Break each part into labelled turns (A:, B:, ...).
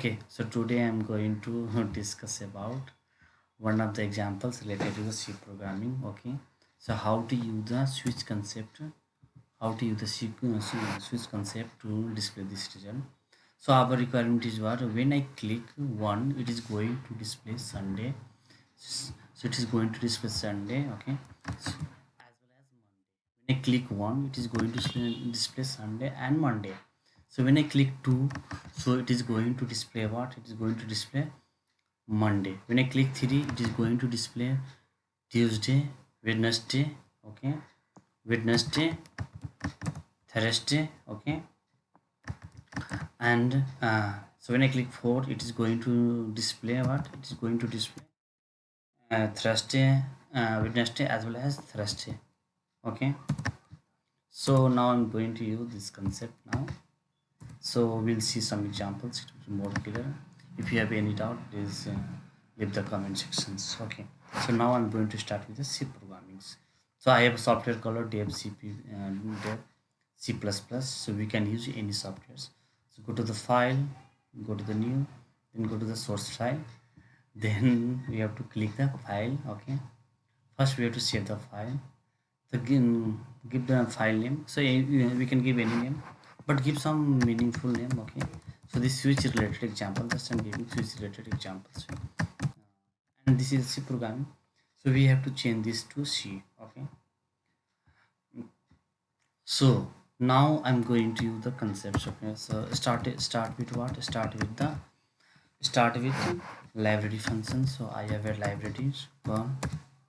A: Okay, so today I'm going to discuss about one of the examples related to the C programming. Okay, so how to use the switch concept, how to use the switch concept to display this result. So our requirement is what when I click one, it is going to display Sunday. So it is going to display Sunday. Okay, so, as well as Monday. When I click one, it is going to display Sunday and Monday. So when I click two, so it is going to display what? It is going to display Monday. When I click three, it is going to display Tuesday, Wednesday, okay, Wednesday, Thursday, okay, and so when I click four, it is going to display what? It is going to display Thursday, Wednesday as well as Thursday, okay. So now I'm going to use this concept now. So we'll see some examples. It will be more clear. If you have any doubt, please leave the comment sections. Okay. So now I'm going to start with the C programming. So I have a software called Dev Dev C++. So we can use any softwares. So go to the file, go to the new, then go to the source file. Then we have to click the file. Okay. First we have to save the file. So give the file name. So we can give any name, but give some meaningful name. Okay. So this switch related example. Just I'm giving switch related examples, and this is C programming. So we have to change this to C. Okay. So now I'm going to use the concepts. Okay. So start with what? Start with library function. So I have a library.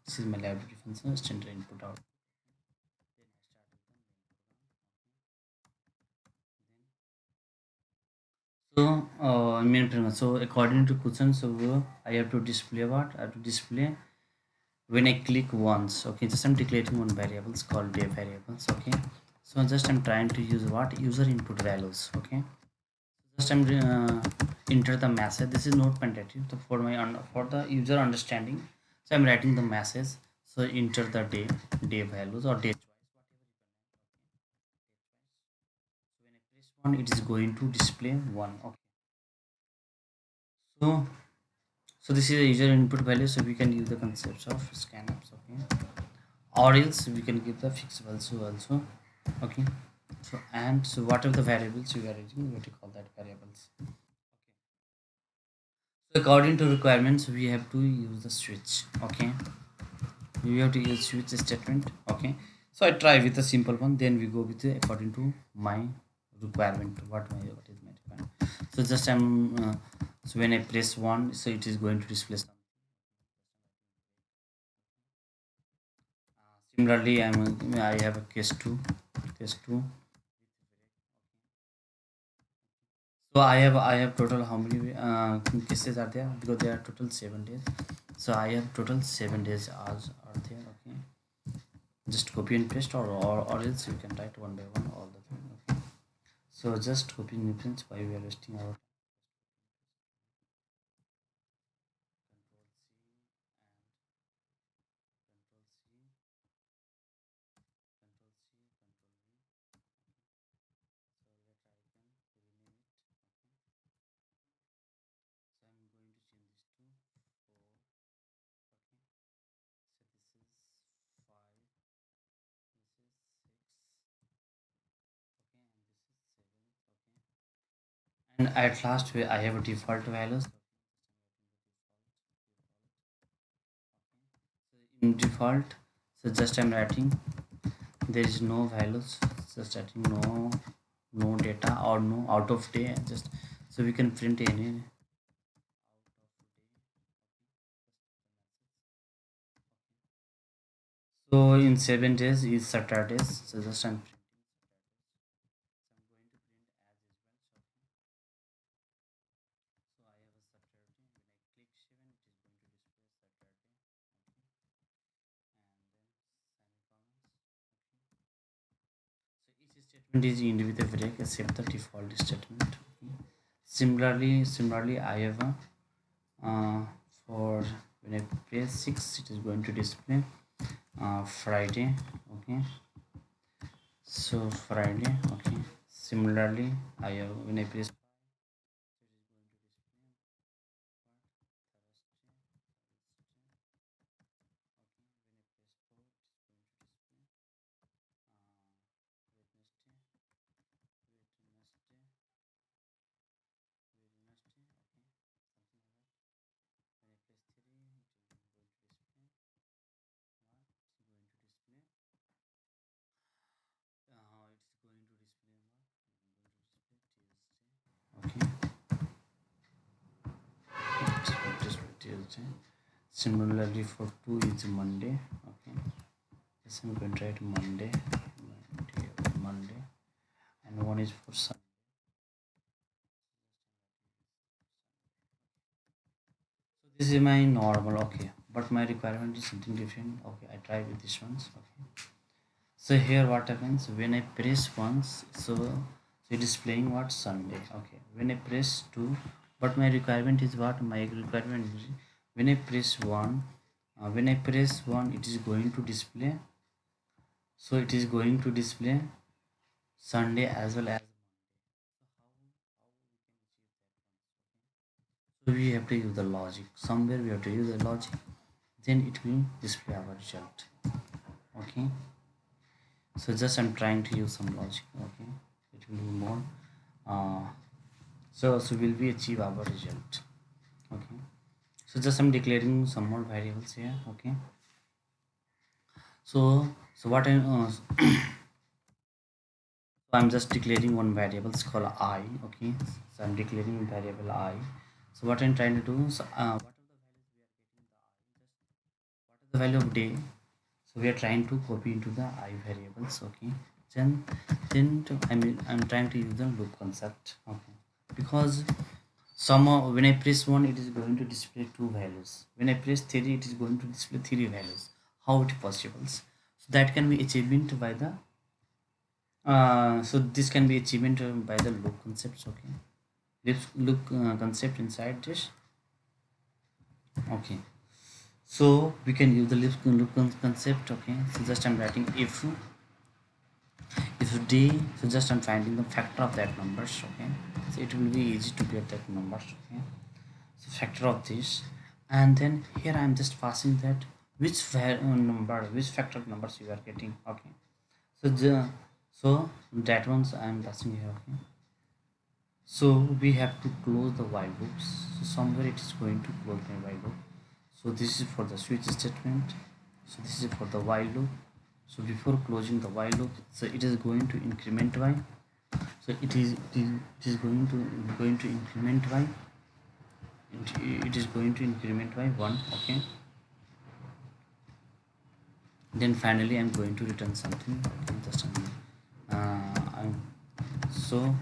A: This is my library function. Standard input out. So, so according to question, so I have to display what? I have to display when I click once. Okay, just I'm declaring one variables called dev variables. Okay, so just I'm trying to use what user input values. Okay, just I'm enter the message. This is not mandatory so for my for the user understanding. So I'm writing the message. So enter the day values or day. So when I press one, it is going to display one. Okay, so this is a user input value, so we can use the concepts of scanf, okay, or else we can give the fixed value also, okay. So and so whatever the variables we are using, we have to call that variables. So according to requirements, we have to use the switch, okay. We have to use switch statement, okay. So I try with a simple one, then we go with the, according to my requirement, what is my requirement. So just I'm so when I press one, so it is going to display some. Similarly, I have a case two. So I have total how many cases are there, because there are total 7 days. So I have total 7 days as are there. Okay, just copy and paste, or else you can write one by one all the thing. Okay, so just copy and paste. Why we are wasting our and at last I have a default values. In default, so just I'm writing there is no values, just writing no data or no out of day, just so we can print any. So in 7 days is Saturdays, so just I'm printing. So I have a Saturday. When I click 7, it is going to display Saturday. And then semicolons. So each statement is end with a break except the default statement. Similarly, I have a for when I press 6, it is going to display Friday. Okay, so Friday. Okay. Similarly, I have when I press Similarly for 2 is Monday. Okay, yes, I'm going to write Monday, Monday, and 1 is for Sunday. So this is my normal. Okay, but my requirement is something different. Okay, I try with this ones. Okay, so here what happens when I press once, so it is playing what Sunday. Okay, when I press 2, but my requirement is what my requirement is when I press 1, when I press 1 it is going to display, so it is going to display Sunday as well as. So we have to use the logic. Somewhere we have to use the logic. Then it will display our result. Okay. So just I'm trying to use some logic. Okay. It will be more. Uh, so will we achieve our result? Okay. So just I'm declaring some more variables here. Okay. So what I'm just declaring one variable. It's called I. Okay. So I'm declaring variable I. So what I'm trying to do is what is the value of day, so we are trying to copy into the I variables. Okay, I'm trying to use the loop concept. Okay, because somehow when I press 1 it is going to display 2 values, when I press 3 it is going to display 3 values. How it possible? So that can be achievement by the so this can be achievement by the loop concepts. Okay, loop concept inside this. Okay, so we can use the loop concept. Okay, so just I'm writing if d, so just I'm finding the factor of that numbers. Okay, so it will be easy to get that numbers. Okay, so factor of this, and then here I'm just passing that number, which factor of numbers you are getting. Okay, so so that ones I'm passing here. Okay, so we have to close the while loops, so somewhere it is going to close my while loop. So this is for the switch statement, so this is for the while loop. So before closing the while loop, so it is going to increment y, so it is going to increment y, it is going to increment by 1. Okay, then finally I'm going to return something. Okay, just a minute. I'm so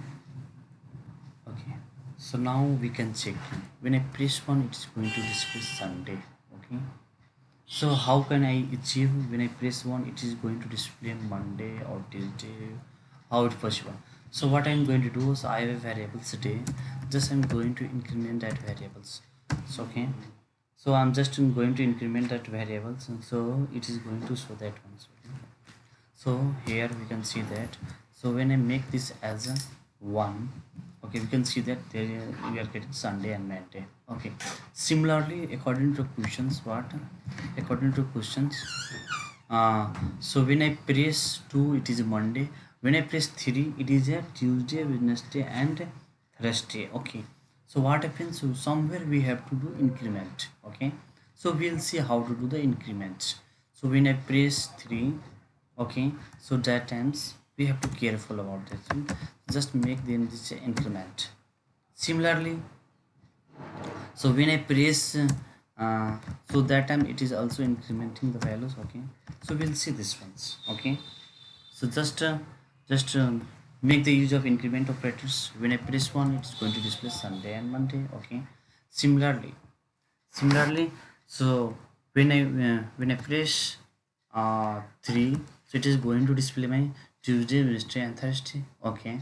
A: okay, so now we can check when I press 1 it is going to display Sunday. Okay, so how can I achieve when I press 1 it is going to display Monday or Tuesday? How it possible? So what I'm going to do is I have a variables today. Just I'm going to increment that variables. So okay. So I'm just going to increment that variables. So it is going to show that one. So here we can see that. So when I make this as a 1, okay, we can see that there we are getting Sunday and Monday. Okay, similarly according to questions, what according to questions, so when I press 2 it is Monday, when I press 3 it is a Tuesday, Wednesday and Thursday. Okay, so what happens, so somewhere we have to do increment. Okay, so we'll see how to do the increment. So when I press 3, okay, so that times we have to careful about this, just make them this increment. Similarly, so when I press so that time it is also incrementing the values. Okay, so we'll see this ones. Okay, so just make the use of increment operators. When I press 1 it's going to display Sunday and Monday. Okay, similarly so when I press 3, so it is going to display my Tuesday, Wednesday and Thursday. Okay,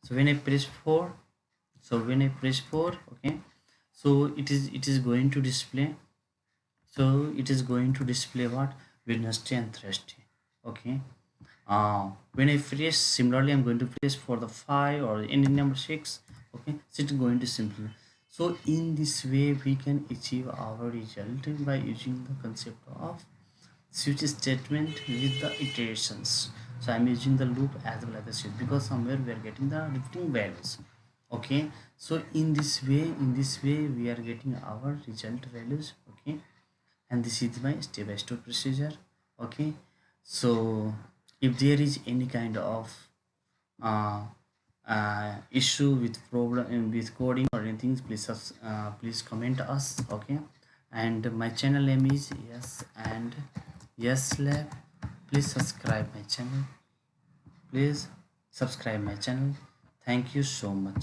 A: so when I press 4, so when I press 4, okay, so it is going to display, so it is going to display what Wednesday and Thursday. Okay, when I press similarly I'm going to press for the 5 or any number 6. Okay, so it's going to simple. So in this way we can achieve our result by using the concept of switch statement with the iterations. So I'm using the loop as well as the switch because somewhere we are getting the repeating values. Okay, so in this way we are getting our result values. Okay, and this is my step by step procedure. Okay, so if there is any kind of uh, issue with problem with coding or anything, please please comment us. Okay, and my channel name is Yes and Yes Lab. Please subscribe my channel. Please subscribe my channel. Thank you so much.